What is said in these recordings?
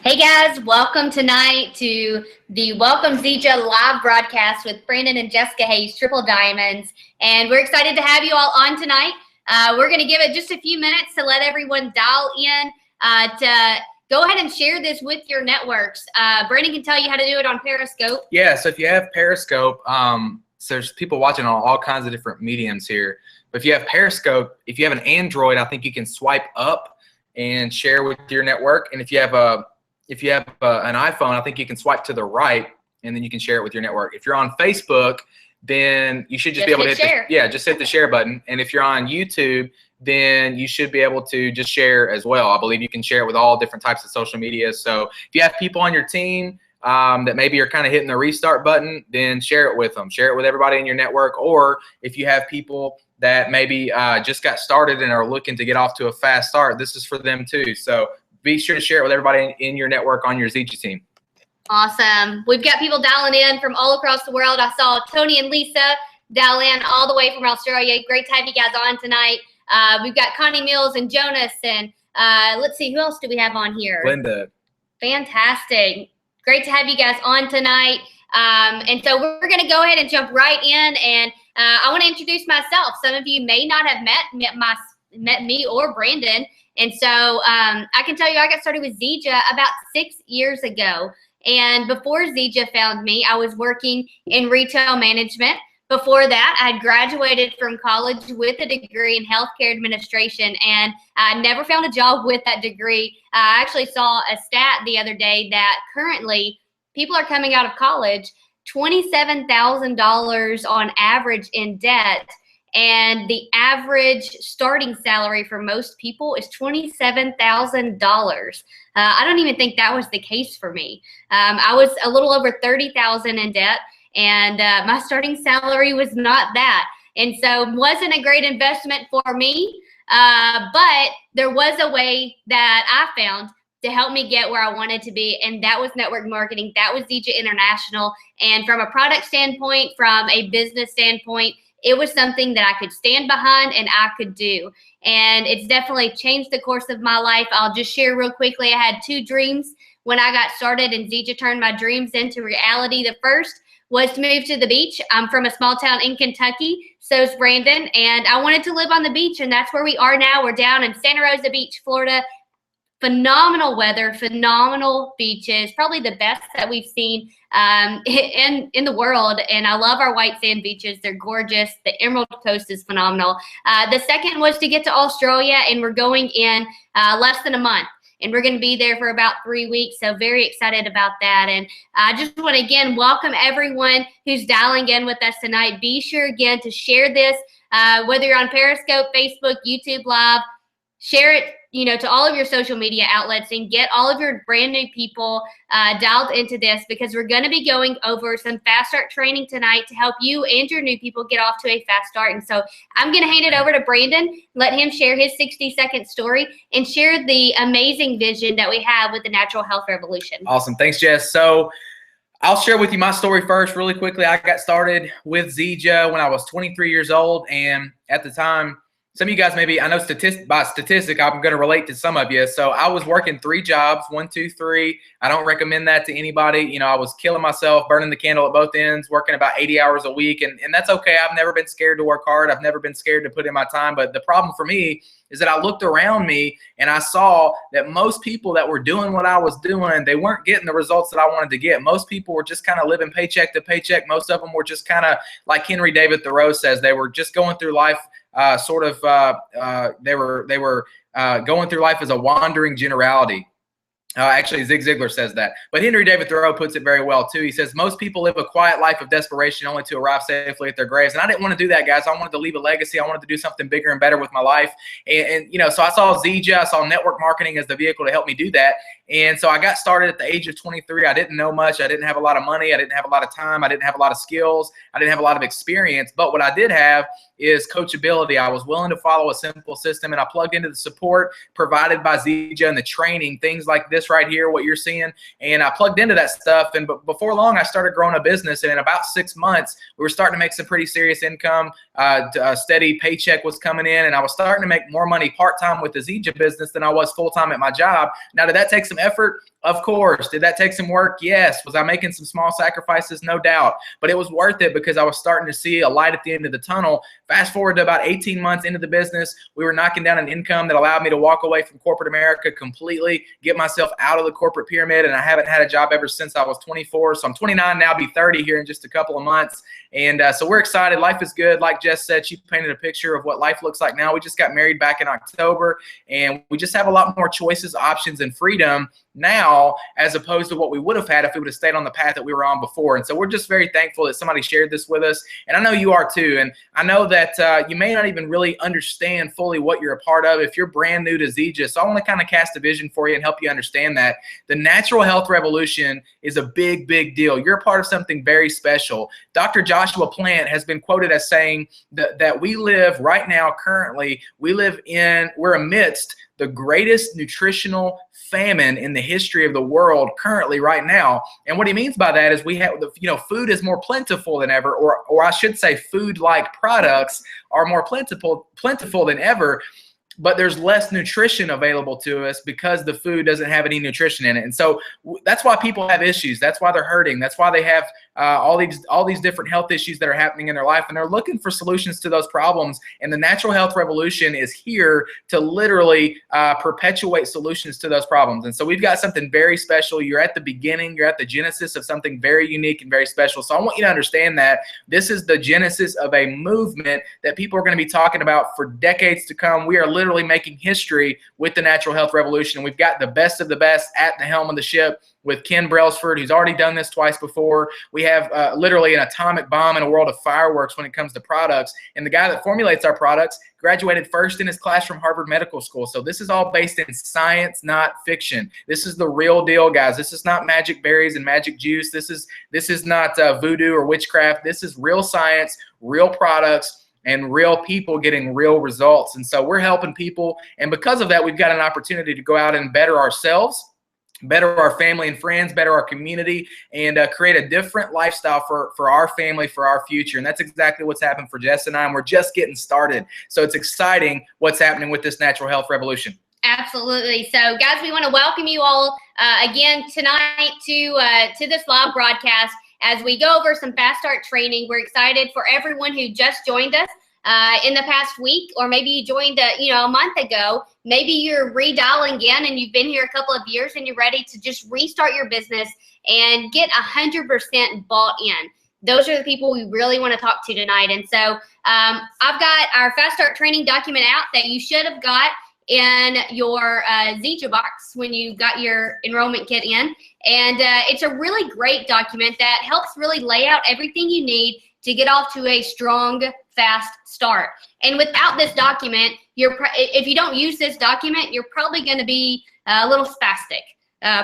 Hey guys, welcome tonight to the Welcome Zija live broadcast with Brandon and Jessica Hayes, Triple Diamonds. And we're excited to have you all on tonight. We're going to give it just a few minutes to let everyone dial in to go ahead and share this with your networks. Brandon can tell you how to do it on Periscope. Yeah, so if you have Periscope, so there's people watching on all kinds of different mediums here. But if you have Periscope, if you have an Android, I think you can swipe up and share with your network. And if you have an iPhone, I think you can swipe to the right, and then you can share it with your network. If you're on Facebook, then you should just be able to hit share. just hit the share button. And if you're on YouTube, then you should be able to just share as well. I believe you can share it with all different types of social media. So if you have people on your team that maybe are kind of hitting the restart button, then share it with them. Share it with everybody in your network. Or if you have people that maybe just got started and are looking to get off to a fast start, this is for them too. So be sure to share it with everybody in your network on your Zija team. Awesome. We've got people dialing in from all across the world. I saw Tony and Lisa dial in all the way from Australia. Great to have you guys on tonight. We've got Connie Mills and Jonas, and let's see, who else do we have on here? Linda. Fantastic. Great to have you guys on tonight. And so we're going to go ahead and jump right in, and I want to introduce myself. Some of you may not have met me or Brandon. And so I can tell you I got started with Zija about 6 years ago. And before Zija found me, I was working in retail management. Before that, I had graduated from college with a degree in healthcare administration, and I never found a job with that degree. I actually saw a stat the other day that currently people are coming out of college $27,000 on average in debt. And the average starting salary for most people is $27,000. I don't even think that was the case for me. I was a little over $30,000 in debt, and my starting salary was not that. And so it wasn't a great investment for me, but there was a way that I found to help me get where I wanted to be, and that was network marketing. That was Zija International. And from a product standpoint, from a business standpoint, it was something that I could stand behind and I could do. And it's definitely changed the course of my life. I'll just share real quickly. I had two dreams when I got started, and Zija turned my dreams into reality. The first was to move to the beach. I'm from a small town in Kentucky. So's Brandon. And I wanted to live on the beach, and that's where we are now. We're down in Santa Rosa Beach, Florida. Phenomenal weather, phenomenal beaches, probably the best that we've seen in the world. And I love our white sand beaches. They're gorgeous. The Emerald Coast is phenomenal. The second was to get to Australia, and we're going in less than a month. And we're going to be there for about 3 weeks. So very excited about that. And I just want to, again, welcome everyone who's dialing in with us tonight. Be sure, again, to share this, whether you're on Periscope, Facebook, YouTube Live. Share it, to all of your social media outlets, and get all of your brand new people dialed into this, because we're going to be going over some fast start training tonight to help you and your new people get off to a fast start. And so I'm going to hand it over to Brandon, let him share his 60-second story and share the amazing vision that we have with the Natural Health Revolution. Awesome. Thanks, Jess. So I'll share with you my story first really quickly. I got started with Zija when I was 23 years old, and at the time, some of you guys maybe, I know by statistic, I'm going to relate to some of you. So I was working 3 jobs, 1, 2, 3. I don't recommend that to anybody. I was killing myself, burning the candle at both ends, working about 80 hours a week. And that's okay. I've never been scared to work hard. I've never been scared to put in my time. But the problem for me is that I looked around me and I saw that most people that were doing what I was doing, they weren't getting the results that I wanted to get. Most people were just kind of living paycheck to paycheck. Most of them were just kind of, like Henry David Thoreau says, they were just going through life they were going through life as a wandering generality. Actually, Zig Ziglar says that. But Henry David Thoreau puts it very well, too. He says, most people live a quiet life of desperation only to arrive safely at their graves. And I didn't want to do that, guys. I wanted to leave a legacy. I wanted to do something bigger and better with my life. And so I saw Zija. I saw network marketing as the vehicle to help me do that. And so I got started at the age of 23. I didn't know much. I didn't have a lot of money. I didn't have a lot of time. I didn't have a lot of skills. I didn't have a lot of experience. But what I did have is coachability. I was willing to follow a simple system, and I plugged into the support provided by Zija and the training, things like this this right here, what you're seeing. And I plugged into that stuff. And before long, I started growing a business. And in about 6 months, we were starting to make some pretty serious income. A steady paycheck was coming in. And I was starting to make more money part-time with the Zija business than I was full-time at my job. Now, did that take some effort? Of course. Did that take some work? Yes. Was I making some small sacrifices? No doubt. But it was worth it because I was starting to see a light at the end of the tunnel. Fast forward to about 18 months into the business, we were knocking down an income that allowed me to walk away from corporate America completely, get myself out of the corporate pyramid, and I haven't had a job ever since I was 24. So I'm 29 now, be 30 here in just a couple of months. And so we're excited. Life is good. Like Jess said, she painted a picture of what life looks like now. We just got married back in October, and we just have a lot more choices, options, and freedom now as opposed to what we would have had if we would have stayed on the path that we were on before. And so we're just very thankful that somebody shared this with us. And I know you are too. And I know that you may not even really understand fully what you're a part of if you're brand new to Zija. So I want to kind of cast a vision for you and help you understand that the natural health revolution is a big, big deal. You're a part of something very special. Dr. Joshua Plant has been quoted as saying that we live right now, currently, we're amidst the greatest nutritional famine in the history of the world currently right now. And what he means by that is we have, food is more plentiful than ever, or I should say food-like products are more plentiful than ever. But there's less nutrition available to us because the food doesn't have any nutrition in it. And so that's why people have issues. That's why they're hurting. That's why they have all these different health issues that are happening in their life. And they're looking for solutions to those problems. And the natural health revolution is here to literally perpetuate solutions to those problems. And so we've got something very special. You're at the beginning. You're at the genesis of something very unique and very special. So I want you to understand that this is the genesis of a movement that people are going to be talking about for decades to come. We are literally making history with the natural health revolution. We've got the best of the best at the helm of the ship with Ken Brailsford, who's already done this twice before. We have literally an atomic bomb in a world of fireworks when it comes to products. And the guy that formulates our products graduated first in his class from Harvard Medical School. So this is all based in science, not fiction. This is the real deal, guys. This is not magic berries and magic juice. This is not voodoo or witchcraft. This is real science, real products, and real people getting real results. And so we're helping people. And because of that, we've got an opportunity to go out and better ourselves, better our family and friends, better our community, and create a different lifestyle for our family, for our future. And that's exactly what's happened for Jess and I, and we're just getting started. So it's exciting what's happening with this natural health revolution. Absolutely. So, guys, we want to welcome you all again tonight to this live broadcast as we go over some Fast Start training. We're excited for everyone who just joined us in the past week, or maybe you joined a month ago. Maybe you're redialing in and you've been here a couple of years and you're ready to just restart your business and get 100% bought in. Those are the people we really want to talk to tonight. And so I've got our Fast Start training document out that you should have got in your Zija box when you got your enrollment kit in. And it's a really great document that helps really lay out everything you need to get off to a strong, fast start. And without this document, if you don't use this document, you're probably going to be a little spastic,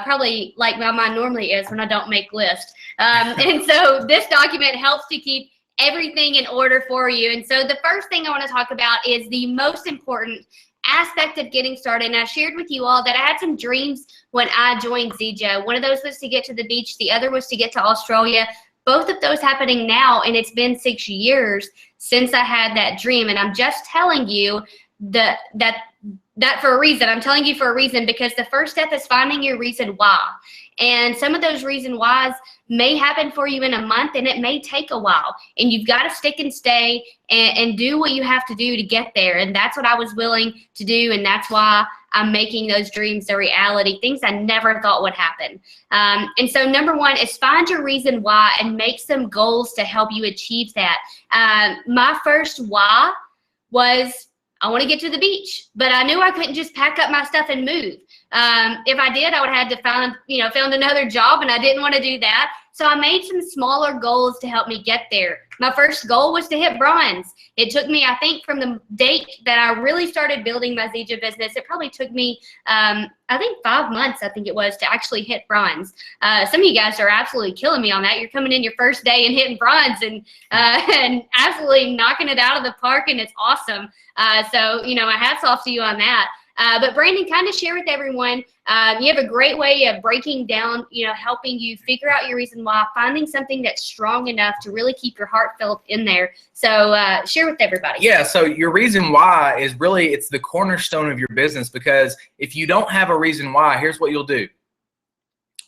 probably like my mind normally is when I don't make lists. And so this document helps to keep everything in order for you. And so the first thing I want to talk about is the most important aspect of getting started. And I shared with you all that I had some dreams when I joined Zija. One of those was to get to the beach. The other was to get to Australia. Both of those happening now, and it's been 6 years since I had that dream. And I'm just telling you that for a reason. I'm telling you for a reason, because the first step is finding your reason why. And some of those reason whys may happen for you in a month, and it may take a while. And you've got to stick and stay and do what you have to do to get there. And that's what I was willing to do, and that's why I'm making those dreams a reality, things I never thought would happen. And so number one is find your reason why and make some goals to help you achieve that. My first why was I want to get to the beach, but I knew I couldn't just pack up my stuff and move. If I did, I would have had to found another job, and I didn't want to do that. So I made some smaller goals to help me get there. My first goal was to hit bronze. It took me, I think, from the date that I really started building my Zija business, it probably took me, I think 5 months, I think it was, to actually hit bronze. Some of you guys are absolutely killing me on that. You're coming in your first day and hitting bronze and absolutely knocking it out of the park, and it's awesome. So, my hat's off to you on that. But Brandon, kind of share with everyone, you have a great way of breaking down, helping you figure out your reason why, finding something that's strong enough to really keep your heartfelt in there. So share with everybody. Yeah, so your reason why is really, it's the cornerstone of your business, because if you don't have a reason why, here's what you'll do.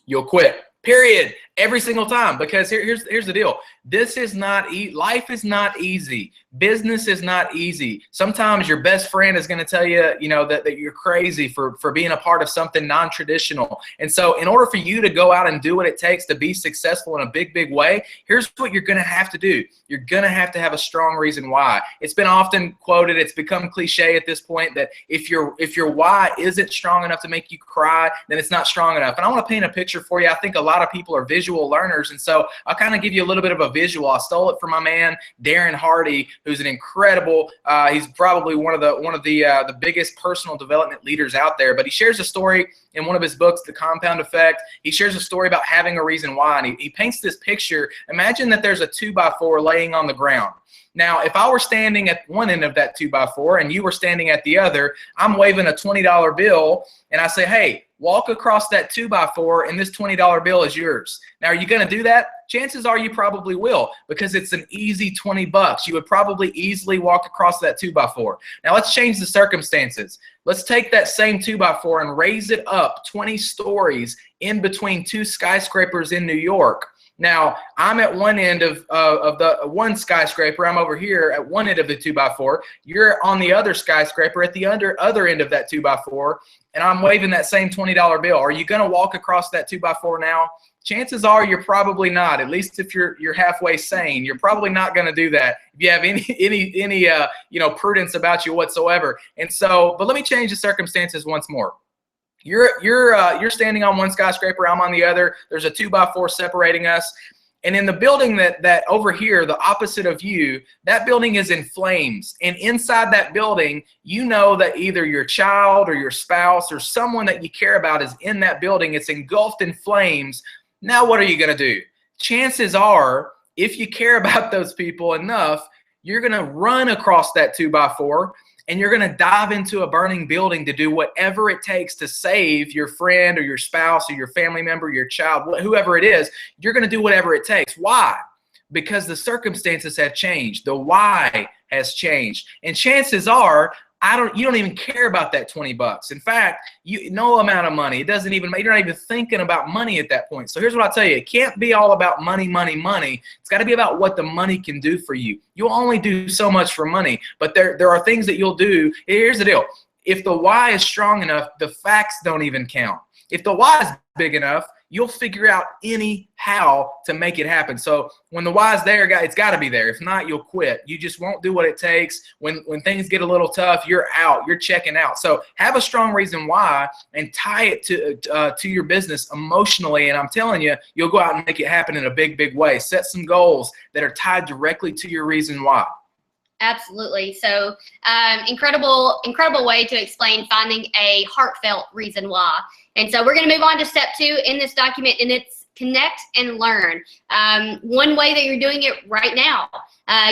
You'll quit. Period. Every single time. Because here's the deal. This is not life is not easy. Business is not easy. Sometimes your best friend is going to tell you, that you're crazy for being a part of something non-traditional. And so in order for you to go out and do what it takes to be successful in a big, big way, here's what you're going to have to do. You're going to have a strong reason why. It's been often quoted, it's become cliche at this point, that if your why isn't strong enough to make you cry, then it's not strong enough. And I want to paint a picture for you. I think a lot of people are visual learners, and so I'll kind of give you a little bit of a visual. I stole it from my man Darren Hardy, who's an incredible. He's probably one of the biggest personal development leaders out there. But he shares a story in one of his books, The Compound Effect. He shares a story about having a reason why, and he paints this picture. Imagine that there's a 2x4 laying on the ground. Now, if I were standing at one end of that 2x4 and you were standing at the other, I'm waving a $20 bill and I say, hey, walk across that 2x4 and this $20 bill is yours. Now, are you going to do that? Chances are you probably will, because it's an easy 20 bucks. You would probably easily walk across that 2x4. Now, let's change the circumstances. Let's take that same 2x4 and raise it up 20 stories in between two skyscrapers in New York. Now, I'm at one end of the one skyscraper. I'm over here at one end of the 2x4. You're on the other skyscraper at the other end of that 2x4, and I'm waving that same $20 bill. Are you going to walk across that 2x4 now? Chances are you're probably not. At least if you're halfway sane, you're probably not going to do that if you have any prudence about you whatsoever. And so, but let me change the circumstances once more. You're standing on one skyscraper, I'm on the other. There's a 2x4 separating us. And in the building that over here, the opposite of you, that building is in flames. And inside that building, you know that either your child or your spouse or someone that you care about is in that building. It's engulfed in flames. Now what are you going to do? Chances are, if you care about those people enough, you're going to run across that 2x4. And you're going to dive into a burning building to do whatever it takes to save your friend or your spouse or your family member, your child, whoever it is. You're going to do whatever it takes. Why? Because the circumstances have changed. The why has changed. And chances are, you don't even care about that 20 bucks. In fact, no amount of money. You're not even thinking about money at that point. So here's what I'll tell you. It can't be all about money, money, money. It's got to be about what the money can do for you. You'll only do so much for money, but there are things that you'll do. Here's the deal. If the why is strong enough, the facts don't even count. If the why is big enough, you'll figure out any how to make it happen. So when the why's there, it's got to be there. If not, you'll quit. You just won't do what it takes. When things get a little tough, you're out. You're checking out. So have a strong reason why and tie it to your business emotionally. And I'm telling you, you'll go out and make it happen in a big, big way. Set some goals that are tied directly to your reason why. Absolutely. So incredible way to explain finding a heartfelt reason why. And so we're going to move on to step 2 in this document, and it's connect and learn. One way that you're doing it right now,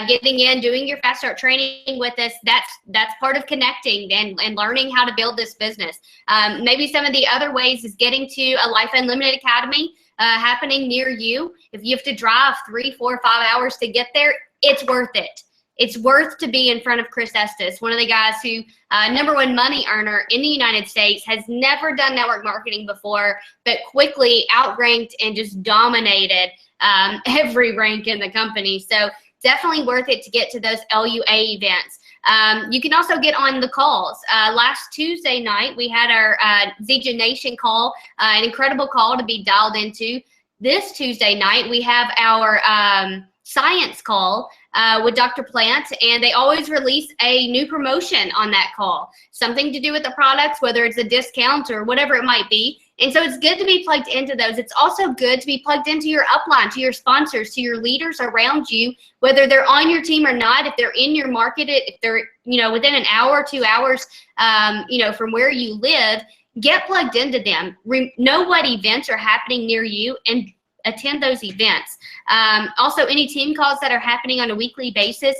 getting in, doing your Fast Start training with us, that's part of connecting and learning how to build this business. Maybe some of the other ways is getting to a Life Unlimited Academy happening near you. If you have to drive 3, 4, 5 hours to get there, it's worth it. It's worth to be in front of Chris Estes, one of the guys who, #1 money earner in the United States, has never done network marketing before, but quickly outranked and just dominated every rank in the company. So definitely worth it to get to those LUA events. You can also get on the calls. Last Tuesday night, we had our Zija Nation call, an incredible call to be dialed into. This Tuesday night, we have our science call with Dr. Plant, and they always release a new promotion on that call, something to do with the products, whether it's a discount or whatever it might be. And so it's good to be plugged into those. It's also good to be plugged into your upline, to your sponsors, to your leaders around you, whether they're on your team or not, if they're in your market, if they're within an hour, 2 hours from where you live. Get plugged into them. Know what events are happening near you and attend those events. Also, any team calls that are happening on a weekly basis,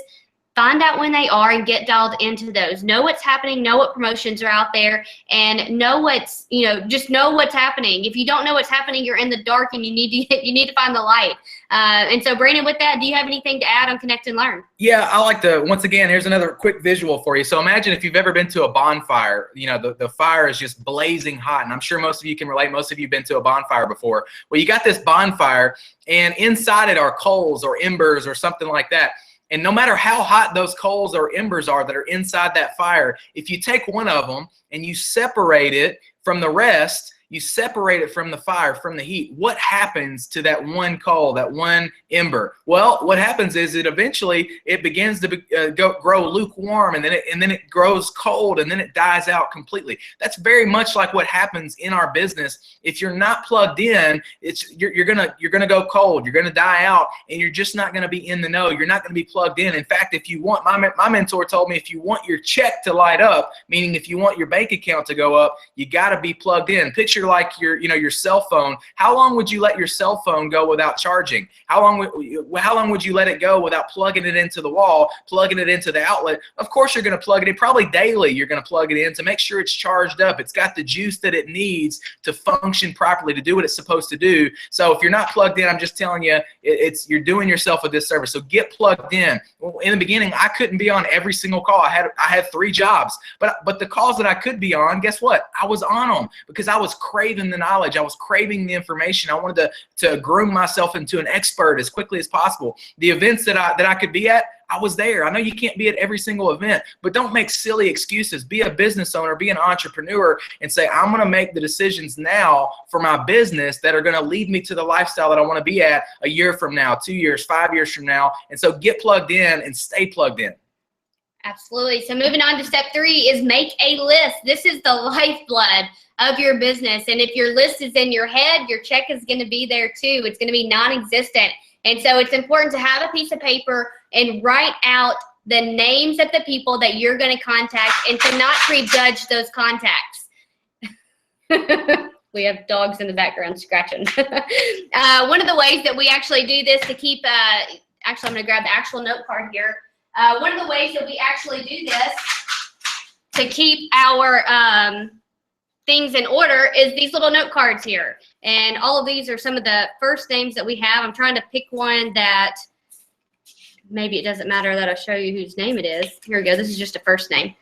Find out when they are and get dialed into those. Know what's happening, know what promotions are out there, and know what's, just know what's happening. If you don't know what's happening, you're in the dark and you need to find the light. And so, Brandon, with that, do you have anything to add on Connect and Learn? Yeah, I like to, once again, here's another quick visual for you. So imagine if you've ever been to a bonfire, the fire is just blazing hot. And I'm sure most of you can relate. Most of you have been to a bonfire before. Well, you got this bonfire, and inside it are coals or embers or something like that. And no matter how hot those coals or embers are that are inside that fire, if you take one of them and you separate it from the rest, you separate it from the fire, from the heat, what happens to that one coal, that one ember? Well, what happens is it eventually begins to grow lukewarm, and then it grows cold, and then it dies out completely. That's very much like what happens in our business. If you're not plugged in, you're gonna go cold, you're gonna die out, and you're just not gonna be in the know. You're not gonna be plugged in. In fact, if you want, my mentor told me, if you want your check to light up, meaning if you want your bank account to go up, you got to be plugged in. Picture like your cell phone. How long would you let your cell phone go without charging? How long would you let it go without plugging it into the wall, plugging it into the outlet? Of course you're going to plug it in. Probably daily you're going to plug it in to make sure it's charged up. It's got the juice that it needs to function properly, to do what it's supposed to do. So if you're not plugged in, I'm just telling you, you're doing yourself a disservice. So get plugged in. Well, in the beginning, I couldn't be on every single call. I had 3 jobs, but the calls that I could be on, guess what? I was on them because I was craving the knowledge. I was craving the information. I wanted to groom myself into an expert as quickly as possible. The events that I could be at, I was there. I know you can't be at every single event, but don't make silly excuses. Be a business owner, be an entrepreneur, and say, I'm going to make the decisions now for my business that are going to lead me to the lifestyle that I want to be at a year from now, 2 years, 5 years from now. And so get plugged in and stay plugged in. Absolutely. So moving on to step 3 is make a list. This is the lifeblood of your business. And if your list is in your head, your check is going to be there too. It's going to be non-existent. And so it's important to have a piece of paper and write out the names of the people that you're going to contact and to not prejudge those contacts. We have dogs in the background scratching. One of the ways that we actually do this to keep, actually I'm going to grab the actual note card here. One of the ways that we actually do this to keep our things in order is these little note cards here. And all of these are some of the first names that we have. I'm trying to pick one that maybe it doesn't matter that I show you whose name it is. Here we go. This is just a first name.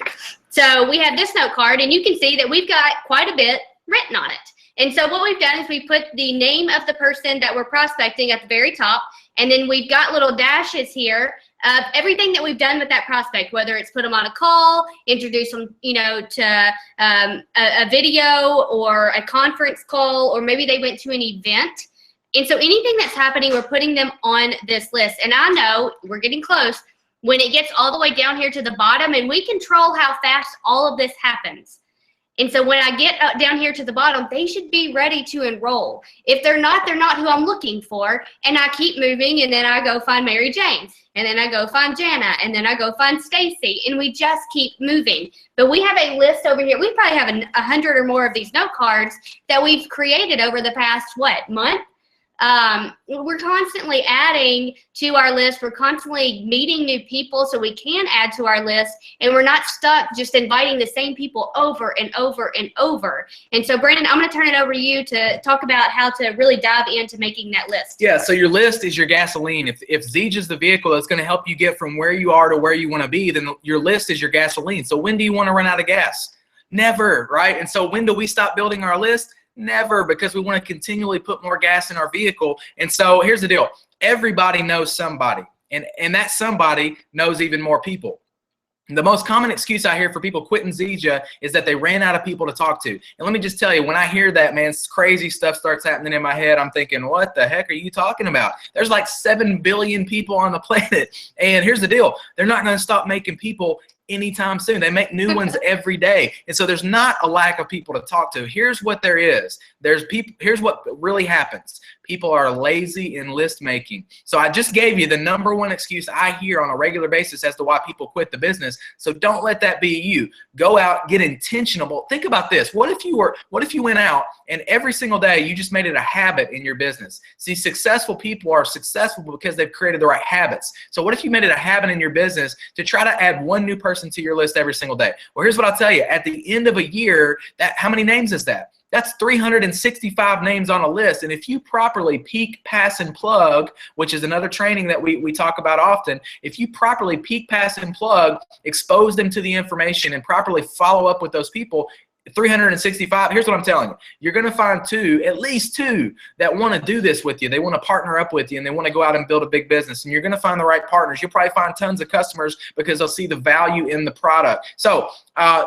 So we have this note card, and you can see that we've got quite a bit written on it. And so what we've done is we put the name of the person that we're prospecting at the very top, and then we've got little dashes here of everything that we've done with that prospect, whether it's put them on a call, introduce them, to a video or a conference call, or maybe they went to an event. And so anything that's happening, we're putting them on this list. And I know we're getting close when it gets all the way down here to the bottom, and we control how fast all of this happens. And so when I get down here to the bottom, they should be ready to enroll. If they're not who I'm looking for. And I keep moving, and then I go find Mary Jane, and then I go find Jana, and then I go find Stacy, and we just keep moving. But we have a list over here. We probably have 100 or more of these note cards that we've created over the past, month? We're constantly adding to our list. We're constantly meeting new people so we can add to our list, and we're not stuck just inviting the same people over and over and over. And so, Brandon, I'm going to turn it over to you to talk about how to really dive into making that list. Yeah, so your list is your gasoline. If Zija is the vehicle that's going to help you get from where you are to where you want to be, then your list is your gasoline. So when do you want to run out of gas? Never, right? And so when do we stop building our list? Never, because we want to continually put more gas in our vehicle. And so here's the deal. Everybody knows somebody, and that somebody knows even more people. The most common excuse I hear for people quitting Zija is that they ran out of people to talk to. And let me just tell you, when I hear that, man, crazy stuff starts happening in my head. I'm thinking, what the heck are you talking about? There's like 7 billion people on the planet. And here's the deal. They're not going to stop making people anytime soon. They make new ones every day. And so there's not a lack of people to talk to. Here's what there is. Here's what really happens. People are lazy in list making. So I just gave you the #1 excuse I hear on a regular basis as to why people quit the business. So don't let that be you. Go out, get intentional. Think about this. What if you went out and every single day you just made it a habit in your business? See, successful people are successful because they've created the right habits. So what if you made it a habit in your business to try to add 1 new person to your list every single day? Well, here's what I'll tell you. At the end of a year, how many names is that? That's 365 names on a list. And if you properly peak, pass, and plug, which is another training that we talk about often, if you properly peak, pass, and plug, expose them to the information, and properly follow up with those people, 365, here's what I'm telling you. You're going to find at least two that want to do this with you. They want to partner up with you, and they want to go out and build a big business. And you're going to find the right partners. You'll probably find tons of customers because they'll see the value in the product. So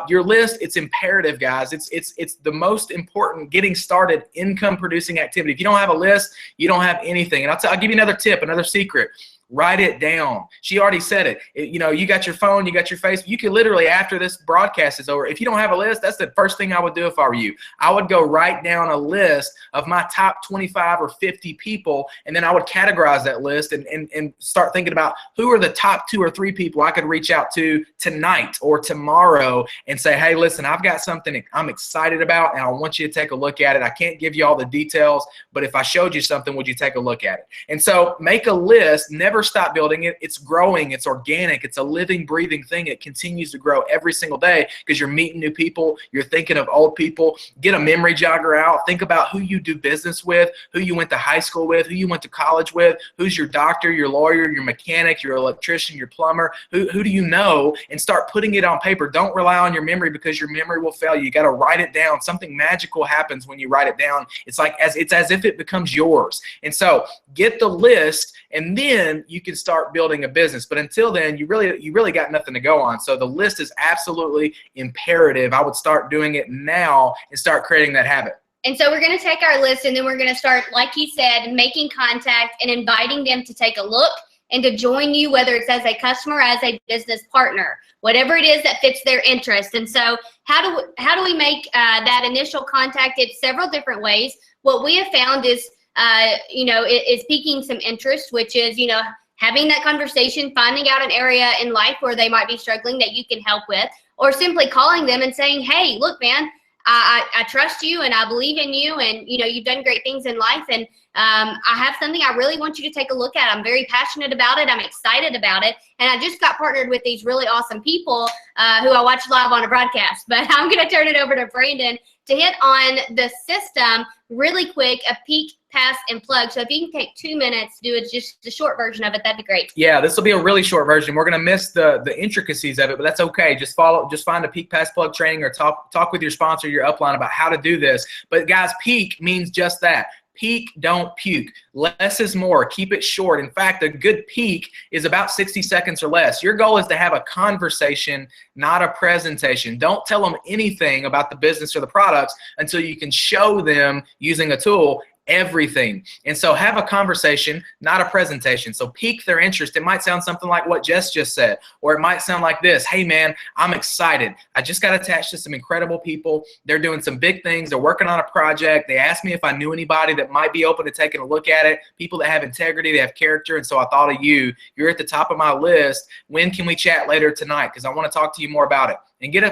your list, it's imperative, guys. It's the most important getting started income producing activity. If you don't have a list, you don't have anything. And I'll give you another tip, another secret. Write it down. She already said it. You know, you got your phone, you got your face. You could literally, after this broadcast is over, if you don't have a list, that's the first thing I would do if I were you. I would go write down a list of my top 25 or 50 people, and then I would categorize that list and start thinking about who are the top 2 or 3 people I could reach out to tonight or tomorrow and say, hey, listen, I've got something I'm excited about, and I want you to take a look at it. I can't give you all the details, but if I showed you something, would you take a look at it? And so make a list. Never stop building it. It's growing. It's organic. It's a living, breathing thing. It continues to grow every single day because you're meeting new people. You're thinking of old people. Get a memory jogger out. Think about who you do business with, who you went to high school with, who you went to college with, who's your doctor, your lawyer, your mechanic, your electrician, your plumber. Who do you know? And start putting it on paper. Don't rely on your memory because your memory will fail you. You got to write it down. Something magical happens when you write it down. It's as if it becomes yours. And so get the list, and then you can start building a business. But until then, you really got nothing to go on. So the list is absolutely imperative. I would start doing it now and start creating that habit. And so we're going to take our list, and then we're going to start, like he said, making contact and inviting them to take a look and to join you, whether it's as a customer or as a business partner, whatever it is that fits their interest. And so how do we make that initial contact? It's several different ways. What we have found is, is piquing some interest, which is, having that conversation, finding out an area in life where they might be struggling that you can help with, or simply calling them and saying, hey, look, man, I trust you and I believe in you, and you've done great things in life, and I have something I really want you to take a look at. I'm very passionate about it. I'm excited about it, and I just got partnered with these really awesome people who I watched live on a broadcast. But I'm going to turn it over to Brandon to hit on the system really quick, a peek, pass, and plug. So if you can take 2 minutes to do it, just the short version of it, that'd be great. Yeah, this will be a really short version. We're going to miss the intricacies of it, but that's okay. Just find a peak, pass, plug training, or talk with your sponsor, your upline, about how to do this. But guys, peak means just that. Peak, don't puke. Less is more. Keep it short. In fact, a good peak is about 60 seconds or less. Your goal is to have a conversation, not a presentation. Don't tell them anything about the business or the products until you can show them using a tool everything. And so have a conversation, not a presentation. So pique their interest. It might sound something like what Jess just said, or it might sound like this. Hey man, I'm excited. I just got attached to some incredible people. They're doing some big things. They're working on a project. They asked me if I knew anybody that might be open to taking a look at it. People that have integrity, they have character. And so I thought of you. You're at the top of my list. When can we chat later tonight? Because I want to talk to you more about it. And get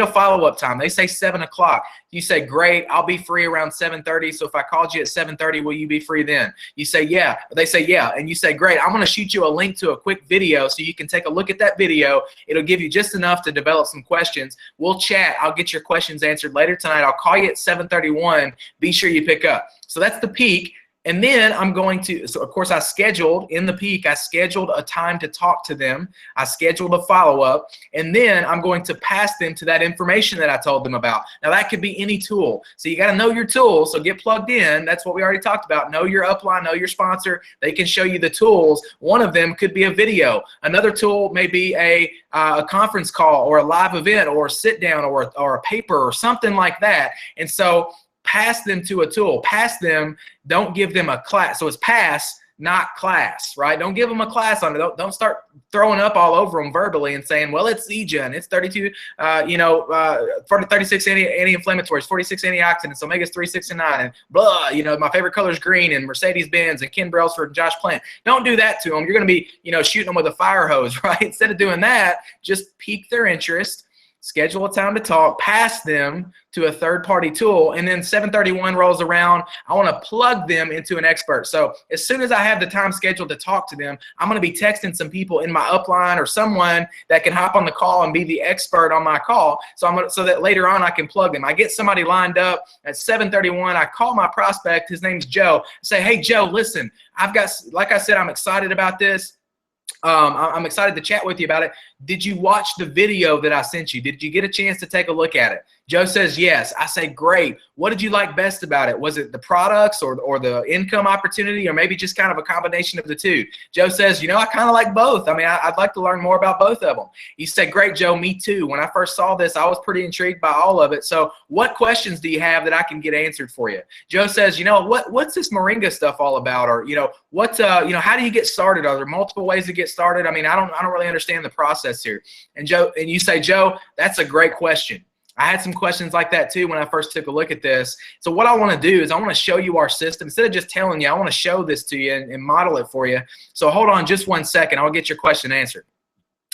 a follow-up time. They say 7 o'clock. You say, great, I'll be free around 7:30. So if I called you at 7:30, will you be free then? You say, yeah. They say, yeah. And you say, great, I'm going to shoot you a link to a quick video so you can take a look at that video. It'll give you just enough to develop some questions. We'll chat. I'll get your questions answered later tonight. I'll call you at 7:31. Be sure you pick up. So that's the peak. And then I'm going to, so of course I scheduled in the peak, I scheduled a time to talk to them. I scheduled a follow-up, and then I'm going to pass them to that information that I told them about. Now that could be any tool. So you got to know your tool. So get plugged in. That's what we already talked about. Know your upline, know your sponsor. They can show you the tools. One of them could be a video. Another tool may be a conference call or a live event or a sit down or a paper or something like that. And so pass them to a tool. Pass them, don't give them a class. So it's pass, not class, right? Don't give them a class on it. Don't start throwing up all over them verbally and saying, well, it's Zija and it's 32, 36 anti-inflammatories, 46 antioxidants, omega-3, 6, and 9, and blah, my favorite color is green, and Mercedes-Benz, and Ken Brailsford, and Josh Plant. Don't do that to them. You're going to be, shooting them with a fire hose, right? Instead of doing that, just pique their interest, schedule a time to talk, pass them to a third-party tool, and then 7:31 rolls around. I want to plug them into an expert. So as soon as I have the time scheduled to talk to them, I'm going to be texting some people in my upline or someone that can hop on the call and be the expert on my call. So that later on I can plug them. I get somebody lined up at 7:31. I call my prospect. His name's Joe. I say, hey, Joe, listen, like I said, I'm excited about this. I'm excited to chat with you about it. Did you watch the video that I sent you? Did you get a chance to take a look at it? Joe says yes. I say, great. What did you like best about it? Was it the products or the income opportunity, or maybe just kind of a combination of the two? Joe says, I kind of like both. I mean, I'd like to learn more about both of them. He said, great, Joe, me too. When I first saw this, I was pretty intrigued by all of it. So what questions do you have that I can get answered for you? Joe says, what's this moringa stuff all about? Or, how do you get started? Are there multiple ways to get started? I mean, I don't really understand the process here. And you say, Joe, that's a great question. I had some questions like that too when I first took a look at this. So what I want to do is I want to show you our system. Instead of just telling you, I want to show this to you and model it for you. So hold on just 1 second. I'll get your question answered.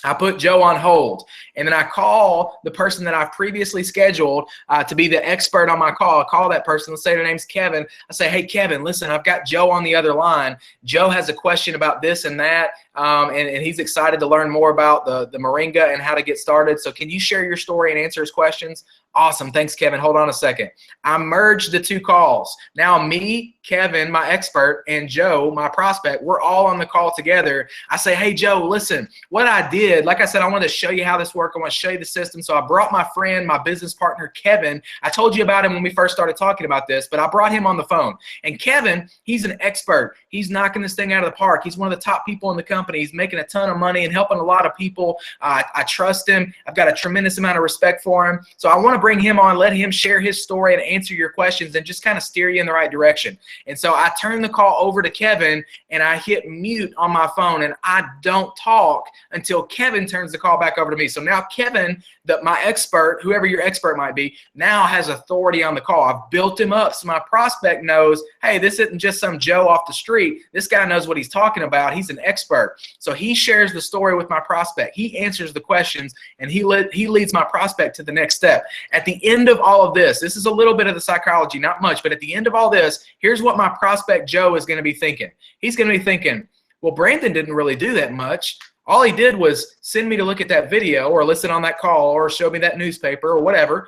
I put Joe on hold, and then I call the person that I've previously scheduled to be the expert on my call. I call that person. Let's say their name's Kevin. I say, hey, Kevin, listen, I've got Joe on the other line. Joe has a question about this and that, and he's excited to learn more about the moringa and how to get started. So can you share your story and answer his questions? Awesome. Thanks, Kevin. Hold on a second. I merged the two calls. Now me, Kevin, my expert, and Joe, my prospect, we're all on the call together. I say, hey, Joe, listen, what I did, like I said, I wanted to show you how this works. I want to show you the system. So I brought my friend, my business partner, Kevin. I told you about him when we first started talking about this, but I brought him on the phone. And Kevin, he's an expert. He's knocking this thing out of the park. He's one of the top people in the company. He's making a ton of money and helping a lot of people. I trust him. I've got a tremendous amount of respect for him. So I want to bring him on, let him share his story and answer your questions and just kind of steer you in the right direction. And so I turn the call over to Kevin, and I hit mute on my phone, and I don't talk until Kevin turns the call back over to me. So now Kevin, my expert, whoever your expert might be, now has authority on the call. I've built him up so my prospect knows, hey, this isn't just some Joe off the street. This guy knows what he's talking about. He's an expert. So he shares the story with my prospect. He answers the questions, and he leads my prospect to the next step. At the end of all of this is a little bit of the psychology, not much, but at the end of all this, here's what my prospect Joe is going to be thinking. He's going to be thinking, well, Brandon didn't really do that much. All he did was send me to look at that video or listen on that call or show me that newspaper or whatever.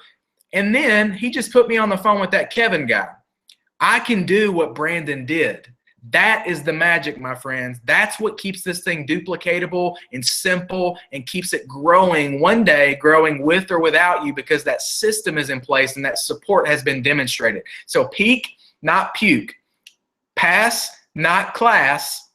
And then he just put me on the phone with that Kevin guy. I can do what Brandon did. That is the magic, my friends. That's what keeps this thing duplicatable and simple and keeps it growing one day, growing with or without you, because that system is in place and that support has been demonstrated. So peak, not puke. Pass, not class.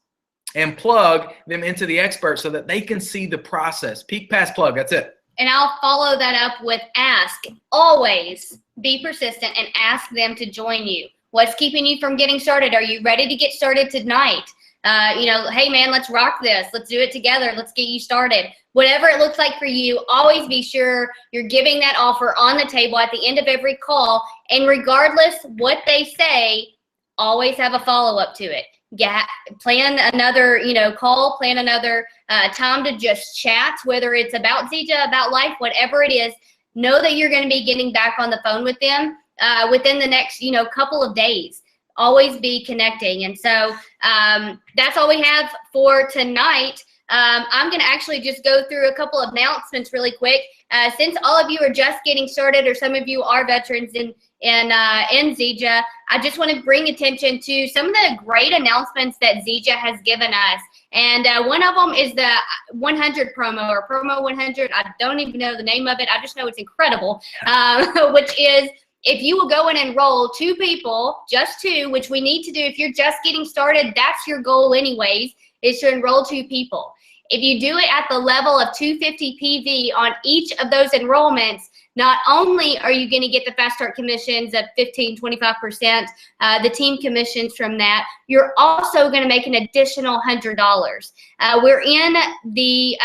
And plug them into the expert so that they can see the process. Peak, pass, plug. That's it. And I'll follow that up with ask. Always be persistent and ask them to join you. What's keeping you from getting started? Are you ready to get started tonight? Hey, man, let's rock this. Let's do it together. Let's get you started. Whatever it looks like for you, always be sure you're giving that offer on the table at the end of every call. And regardless what they say, always have a follow-up to it. Plan another, call, plan another time to just chat, whether it's about Zija, about life, whatever it is. Know that you're going to be getting back on the phone with them within the next, couple of days. Always be connecting. And so that's all we have for tonight. I'm going to actually just go through a couple of announcements really quick. Since all of you are just getting started, or some of you are veterans in Zija, I just want to bring attention to some of the great announcements that Zija has given us. And one of them is the 100 promo, or promo 100. I don't even know the name of it. I just know it's incredible, which is if you will go and enroll 2 people, just 2, which we need to do if you're just getting started, that's your goal anyways, is to enroll 2 people. If you do it at the level of 250 PV on each of those enrollments, not only are you going to get the fast start commissions of 15-25%, the team commissions from that, you're also going to make an additional $100. We're in the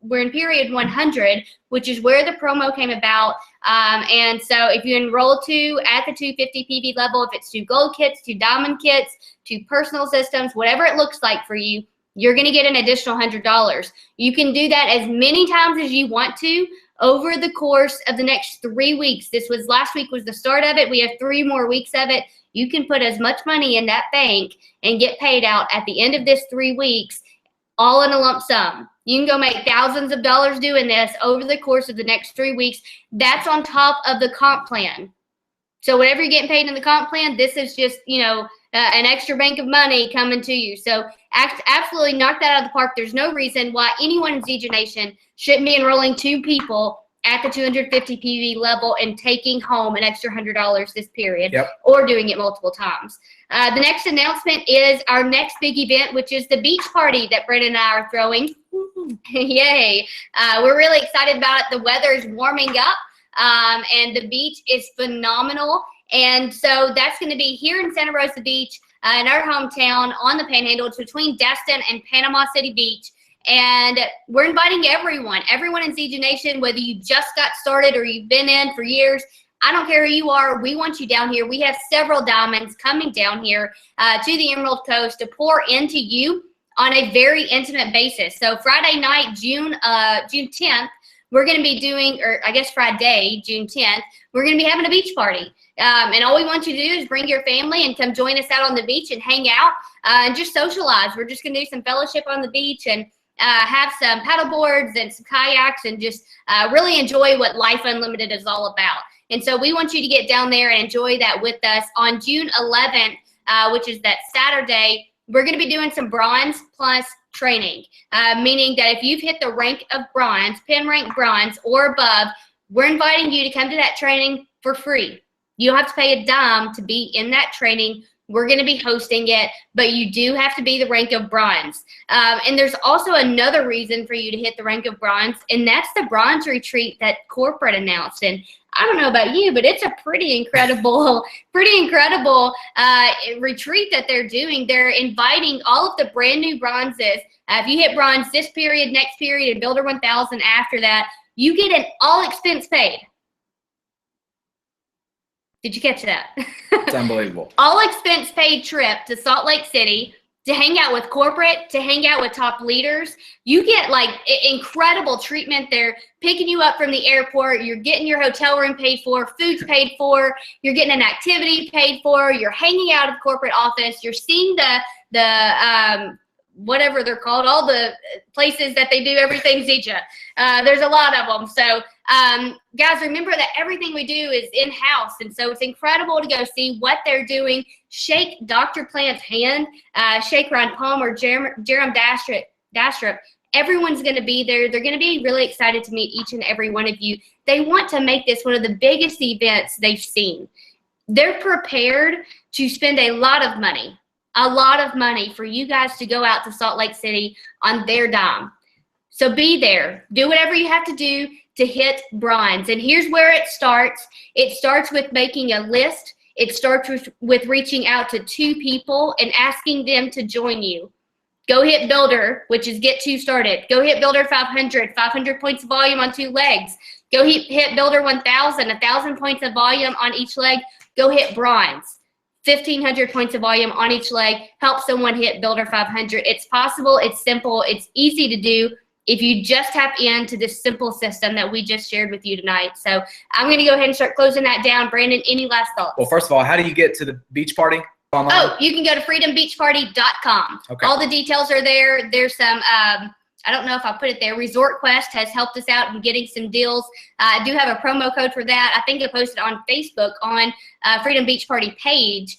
we're in period 100, which is where the promo came about. And so if you enroll at the 250 PV level, if it's 2 gold kits, 2 diamond kits, 2 personal systems, whatever it looks like for you, you're going to get an additional $100. You can do that as many times as you want to over the course of the next 3 weeks. Last week was the start of it. We have 3 more weeks of it. You can put as much money in that bank and get paid out at the end of this 3 weeks, all in a lump sum. You can go make thousands of dollars doing this over the course of the next 3 weeks. That's on top of the comp plan. So whatever you're getting paid in the comp plan, this is just, an extra bank of money coming to you. So absolutely knock that out of the park. There's no reason why anyone in Zija Nation shouldn't be enrolling 2 people at the 250 PV level and taking home an extra $100 this period, or doing it multiple times. The next announcement is our next big event, which is the beach party that Brandon and I are throwing. Yay. We're really excited about it. The weather is warming up, and the beach is phenomenal. And so that's going to be here in Santa Rosa Beach, in our hometown on the Panhandle. It's between Destin and Panama City Beach. And we're inviting everyone in Zija Nation, whether you just got started or you've been in for years. I don't care who you are. We want you down here. We have several diamonds coming down here to the Emerald Coast to pour into you on a very intimate basis. So Friday night, June 10th, we're going to be doing, or I guess Friday, June 10th, we're going to be having a beach party. And all we want you to do is bring your family and come join us out on the beach and hang out and just socialize. We're just going to do some fellowship on the beach and have some paddle boards and some kayaks and just really enjoy what Life Unlimited is all about. And so we want you to get down there and enjoy that with us. On June 11th, which is that Saturday, we're going to be doing some Bronze Plus training, meaning that if you've hit the rank of bronze, pin rank bronze or above, we're inviting you to come to that training for free. You don't have to pay a dime to be in that training. We're going to be hosting it, but you do have to be the rank of bronze. And there's also another reason for you to hit the rank of bronze, and that's the bronze retreat that corporate announced. And I don't know about you, but it's a pretty incredible retreat that they're doing. They're inviting all of the brand new bronzes. If you hit bronze this period, next period, and Builder 1000 after that, you get an all expense paid. Did you catch that? It's unbelievable. All expense paid trip to Salt Lake City to hang out with corporate, to hang out with top leaders. You get like incredible treatment. They're picking you up from the airport. You're getting your hotel room paid for, food's paid for. You're getting an activity paid for. You're hanging out of corporate office. You're seeing the whatever they're called, all the places that they do everything Zija. There's a lot of them. So guys, remember that everything we do is in-house. And so it's incredible to go see what they're doing. Shake Dr. Plant's hand, shake Ron Palmer, Jerem Dastrup. Everyone's going to be there. They're going to be really excited to meet each and every one of you. They want to make this one of the biggest events they've seen. They're prepared to spend a lot of money for you guys to go out to Salt Lake City on their dime. So be there. Do whatever you have to do to hit bronze. And here's where it starts. It starts with making a list. It starts with reaching out to 2 people and asking them to join you. Go hit Builder, which is get 2 started. Go hit Builder 500 points of volume on 2 legs. Go hit Builder 1000, 1,000 points of volume on each leg. Go hit bronze, 1,500 points of volume on each leg. Help someone hit Builder 500. It's possible. It's simple. It's easy to do if you just tap into this simple system that we just shared with you tonight. So I'm going to go ahead and start closing that down. Brandon, any last thoughts? Well, first of all, how do you get to the beach party online? Oh, you can go to freedombeachparty.com. Okay. All the details are there. There's some, I don't know if I put it there. Resort Quest has helped us out in getting some deals. I do have a promo code for that. I think I posted on Facebook on Freedom Beach Party page.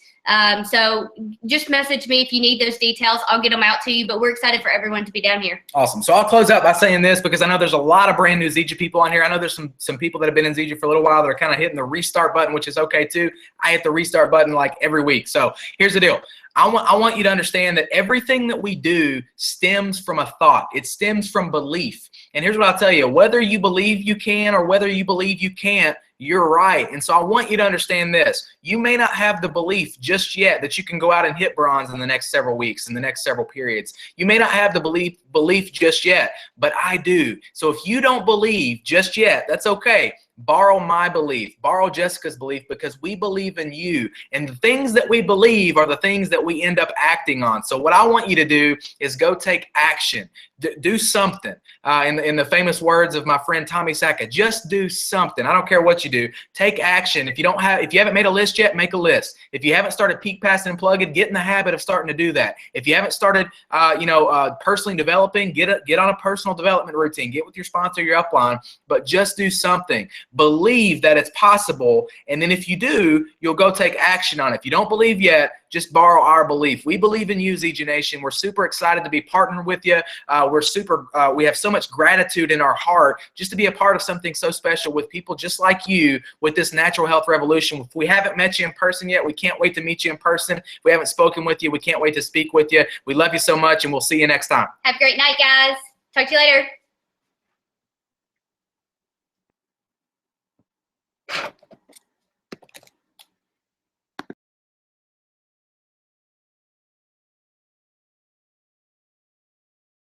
So just message me if you need those details. I'll get them out to you, but we're excited for everyone to be down here. Awesome. So I'll close out by saying this because I know there's a lot of brand new Zija people on here. I know there's some people that have been in Zija for a little while that are kind of hitting the restart button, which is okay too. I hit the restart button like every week. So here's the deal. I want you to understand that everything that we do stems from a thought. It stems from belief. And here's what I'll tell you, whether you believe you can or whether you believe you can't, you're right. And so I want you to understand this. You may not have the belief just yet that you can go out and hit bronze in the next several weeks, in the next several periods. You may not have the belief just yet, but I do. So if you don't believe just yet, that's okay. Borrow my belief, borrow Jessica's belief, because we believe in you. And the things that we believe are the things that we end up acting on. So what I want you to do is go take action. Do something. In the famous words of my friend Tommy Sacca, just do something. I don't care what you do. Take action. If you haven't made a list yet, make a list. If you haven't started peek, passing, and plugging, get in the habit of starting to do that. If you haven't started, personally developing, get on a personal development routine. Get with your sponsor, your upline, but just do something. Believe that it's possible, and then if you do, you'll go take action on it. If you don't believe yet, just borrow our belief. We believe in you, Zija Nation. We're super excited to be partnered with you. We have so much gratitude in our heart just to be a part of something so special with people just like you with this natural health revolution. If we haven't met you in person yet, we can't wait to meet you in person. If we haven't spoken with you, we can't wait to speak with you. We love you so much, and we'll see you next time. Have a great night, guys. Talk to you later.